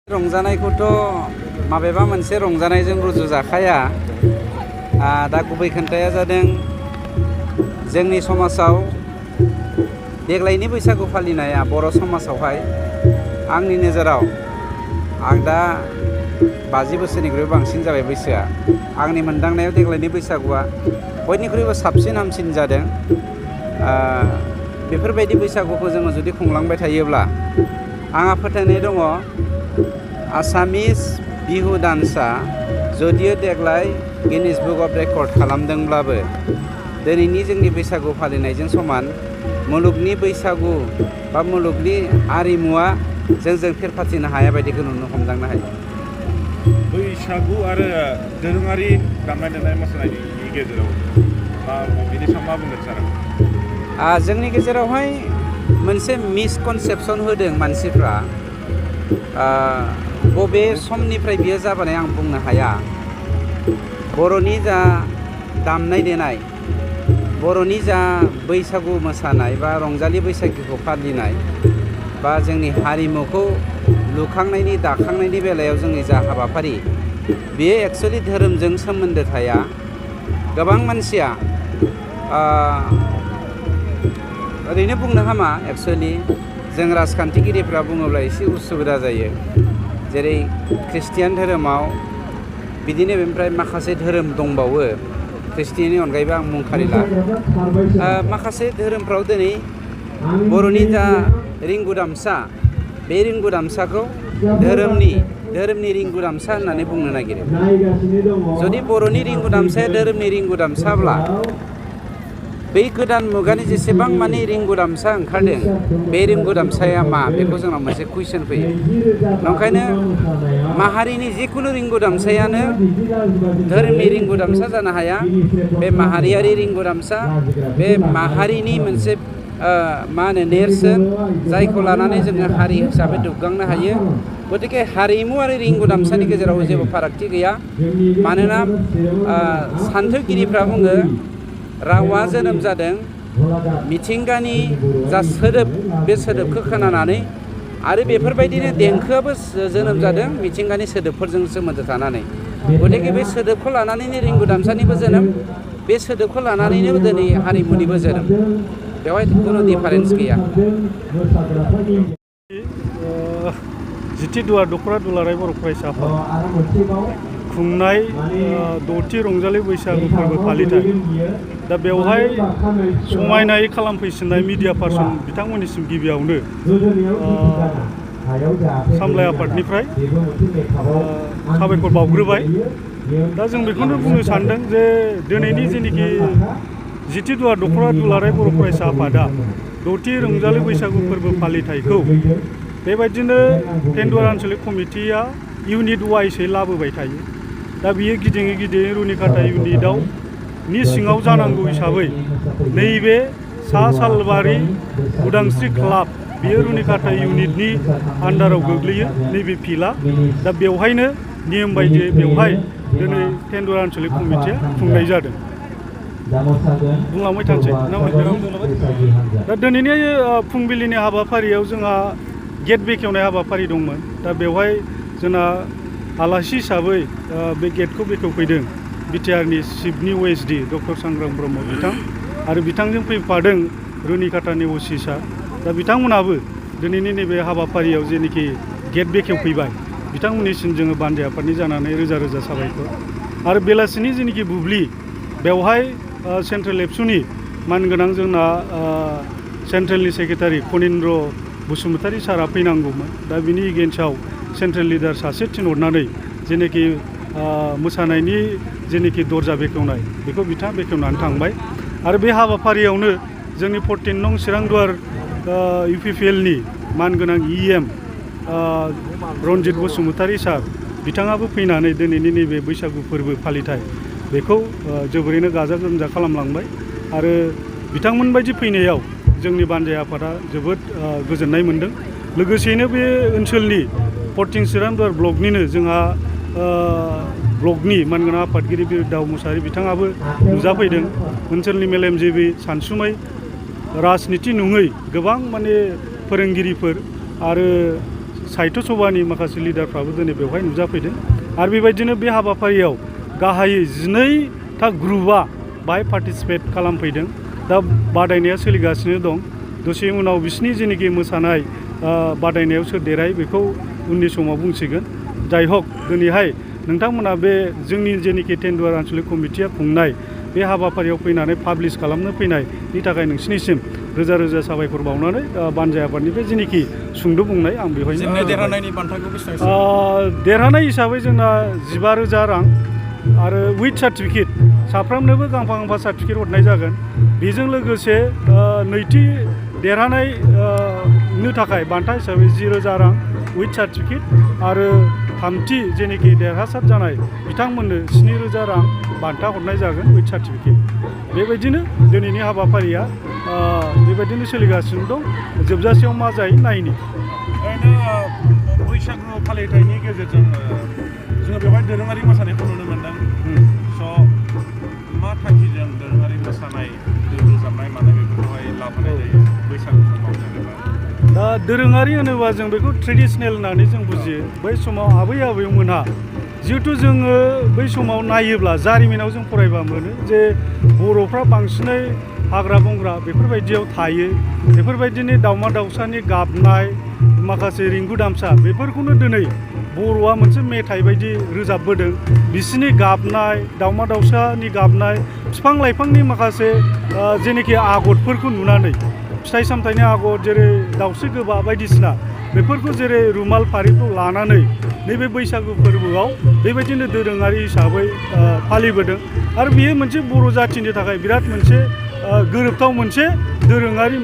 रंजानायखौथ' माबेबा मोनसे रंजानायजों रुजुजाखाया। दा गुबै खोथाया जादों जोंनि समाजाव देग्लायनि बैसागु फालिनाया बर' समाजावहाय आंनि नोजोराव आं दा 50 बोसोरनिख्रुइबो बांसिन जाबाय बैसोआ। आंनि मोनदांनायाव देग्लायनि बैसागुआ बयनिख्रुइबो साबसिन हामसिन जादों। बेफोरबायदि बैसागुखौ जोङो जुदि खुंलांबाय थायोब्ला आंहा फोथायनाय दङ आसामिस बिहु डान्सआ जदियो देग्लाय गिनिज बुक अफ रेकर्ड खालामदोंब्लाबो दिनैनि जोंनि बैसागु फालिनायजों समान मुलुगनि बैसागु बा मुलुगनि आरिमुआ जोंजों फेर फाथिनो हाया बायदिखौ नुनो हमदांनो हायो। बैसागु आरो दोरोङारि दामनाय देनाय मोसानायनि गेजेराव बिनि सायाव मा बुंगोन सार? जोंनि गेजेरावहाय मोनसे मिसकनसेपसन होदों मानसिफ्रा। बबे समनिफ्राय बियो जाबोनाय आं बुंनो हाया। बर'नि जा दामनाय देनाय, बर'नि जा बैसागु मोसानाय बा रंजालि बैसागुखौ फालिनाय बा जोंनि हारिमुखौ लुखांनायनि दाखांनायनि बेलायाव जोंनि जा हाबाफारि बेयो एक्सुवेलि धोरोमजों सोमोन्दो थाया। गोबां मानसिया ओरैनो बुंनो हामा। एक्सुवेलि जों राजखान्थिगिरिफ्रा बुङोब्ला एसे उसुबिदा जायो। जेरै ख्रिस्टियान धोरोमाव बिदिनो बेनिफ्राय माखासे धोरोम दंबावो। ख्रिस्टियाननि अनगायैबो आं मुं खारिला। माखासे धोरोमफ्राव दिनै बर'नि जा रिंगु दामसा, बे रिंगु दामसाखौ धोरोमनि रिंगु दामसा होननानै बुंनो नागिरो। जुदि बर'नि रिंगु दामसाया धोरोमनि रिंगु दामसाब्ला बै गोदान मुगानि जेसेबां माने रिंगु दामसा ओंखारदों बे रिंगु दामसाया मा, बेखौ जोंनाव मोनसे कुइसन फैयो। ओंखायनो माहारिनि जिखुनु रिंगु दामसायानो धोरोमनि रिंगु दामसा जानो हाया। बे माहारियारि रिंगु दामसा, बे माहारिनि मोनसे नेरसोन, जायखौ लानानै जोङो हारि हिसाबै दुबगांनो हायो। गतिके हारिमु आरो रिंगु दामसानि गेजेराव जेबो फारागथि गैया। मानोना सान्थौगिरिफ्रा बुङो रावा जोनोम जादों मिथिंगानि जा सोदोब, बे सोदोबखौ खोनानानै, आरो बेफोरबायदिनो देंखोआबो जोनोम जादों मिथिंगानि सोदोबफोरजों सोमोन्दो थानानै। गतिके बे सोदोबखौ लानानैनो रिंगु दामसानिबो जोनोम, बे सोदोबखौ लानानैनो दिनै हारिमुनिबो जोनोम। बेवहाय खुनु डिफारेन्स गैया। जिथिदुवार दख'रा दुलाराय बर' फरायसा आफाद खुंनाय 6थि रंजालि बैसागु फोरबो फालिथाय, दा बेवहाय समायनायै खालामफैसिननाय मिडिया पार्सन बिथांमोननिसिम गिबियावनो सामलाय आफादनिफ्राय साबायखर बावग्रोबाय। दा जों बेखौनो बुंनो सानदों जे दिनैनि जेनिखि जिथिदुवार दख'रा दुलाराय बर' फरायसा आफादा 6थि रंजालि बैसागु फोरबो फालिथायखौ बेबायदिनो टेन्डुवार आनसलिक कमिटिया इउनिट वाइसै लाबोबाय थायो। दा बियो गिदिङै रुनिकाटा इउनिटआव नि सिङाव जानांगौ हिसाबै नैबे सा सालबारि उदांस्रि क्लाब, बियो रुनिकाटा इउनिटनि आन्डाराव गोग्लैयो नैबे फिल्डआ। दा बेवहायनो नियम बायदियै बेवहाय दिनै टेन्डुवार आनसलिक कमिटिया खुंनाय जादों। बुंलांबाय थानोसै ना? दा दिनैनि फुंबिलिनि हाबाफारियाव जोंहा गेट बेखेवनाय हाबाफारि दंमोन। दा बेवहाय जोंना आलासि हिसाबै बे गेटखौ बेखेवफैदों बिटिआरनि चिफनि OSD डक्टर सांग्रां ब्रह्म बिथां, आरो बिथांजों फैफादों रुनिकाटानि OC सार। दा बिथांमोनाबो दिनैनि नैबे हाबाफारियाव जेनोखि गेट बेखेवफैबाय, बिथांमोननिसिम जोङो बानजाय आफादनि जानानै रोजा रोजा साबायखर। आरो बेलासिनि जेनोखि बुब्लि, बेवहाय सेन्ट्रेल एबसुनि मानगोनां जोंना सेन्ट्रेलनि सेक्रेटारि कनिन्द्र बसुमतारी सारा फैनांगौमोन। दा बिनि एगेन्स्टआव सेन्ट्रेल लिडार सासे थिनहरनानै जेनोखि मोसानायनि जेनोखि दरजा बेखेवनाय, बेखौ बिथाङा बेखेवनानै थांबाय। आरो बे हाबाफारियावनो जोंनि 14 नं चिरांदुवार UPPLनि मानगोनां EM रन्जित बसुमतारी सार, बिथाङाबो फैनानै दिनैनि नैबे बैसागु फोरबो फालिथाय बेखौ जोबोरैनो गाजा गोमजा खालामलांबाय। आरो बिथांमोन बायदि फैनायाव जोंनि बानजाय आफादा जोबोद गोजोननाय मोनदों। लोगोसेयैनो बे ओनसोलनि 14 चिरांदुवार ब्लकनिनो जोंहा ब्लकनि मानगोनां आफादगिरि बिरदाव मुसाहारि बिथाङाबो नुजाफैदों। ओनसोलनि मेलेमजिबि सानसुमै राजनिति नङै गोबां माने फोरोंगिरिफोर आरो साहित्य सभानि माखासे लिडारफ्राबो दिनै बेवहाय नुजाफैदों आरो बेबायदिनो बे हाबाफारियाव गाहायै 12था ग्रुपआ बाहाय पार्टिसिपेट खालामफैदों दा बादायनाया सोलिगासिनो दं दसे उनाव बिसिनि जेनोखि मोसानाय बादायनायाव सोर देरहायो बेखौ उननि समाव बुंसिगोन जाय हक दिनैहाय नोंथांमोना बे जोंनि जेनोखि टेन्डुवार आनसलिक कमिटिया खुंनाय बे हाबाफारियाव फैनानै पाब्लिश खालामनो फैनायनि थाखाय नोंसिनिसिम रोजा रोजा साबायखर बावनानै बानजाय आफादनिफ्राय जेनोखि सुंद' बुंनाय आं बेवहायनो देरहानायनि बान्थाखौ बेसेबां देरहानाय हिसाबै जोंना 15,000 रां आरो उइथ सार्टिफिकेट साफ्रोमनोबो गांफा गांफा सार्टिफिकेट हरनाय जागोन बेजों लोगोसे नैथि देरहानाय नो थाखाय बान्था हिसाबै 10,000 रां उइथ सार्टिफिकेट आरो थामथि जेनोखि देरहासार जानाय बिथांमोननो 7,000 रां बान्था हरनाय जागोन उइथ सार्टिफिकेट बेबायदिनो दिनैनि हाबाफारिया बेबायदिनो सोलिगासिनो दं जोबजासेयाव मा जायो नायनि ओरैनो बैसागु फालिथायनि गेजेरजों जोङो बेवहाय दोरोङारि मोसानायखौ नुनो मोन्दों स' मा थांखिजों दोरोङारि मोसानाय रोजाबनाय मानाय बेफोरखौहाय लाबोनाय जायो बैसागु समाव जेनेबा दा दोरोङारि होनोबा जों बेखौ ट्रेडिसनेल होननानै जों बुजियो बै समाव आबै आबौमोनहा जिहेथु जोङो बै समाव नायोब्ला जारिमिनाव जों फरायबा मोनो जे बर'फ्रा बांसिनै हाग्रा बंग्रा बेफोरबायदियाव थायो बेफोरबायदिनो दाउमा दाउसानि गाबनाय माखासे रिंगु दामसा बेफोरखौनो दिनै बर'आ मोनसे मेथाइ बायदि रोजाबबोदों बिसिनि गाबनाय दाउमा दाउसानि गाबनाय बिफां लाइफांनि माखासे जेनोखि आगरफोरखौ नुनानै फिथाइ सामथाइनि आगर जेरै दाउस्रि गोबा बायदिसिना बेफोरखौ जेरै रुमाल फारिखौ लानानै नैबे बैसागु फोरबोआव बेबायदिनो दोरोङारि हिसाबै फालिबोदों आरो बेयो मोनसे बर' जाथिनि थाखाय बिराद मोनसे गोरोबथाव मोनसे दोरोङारि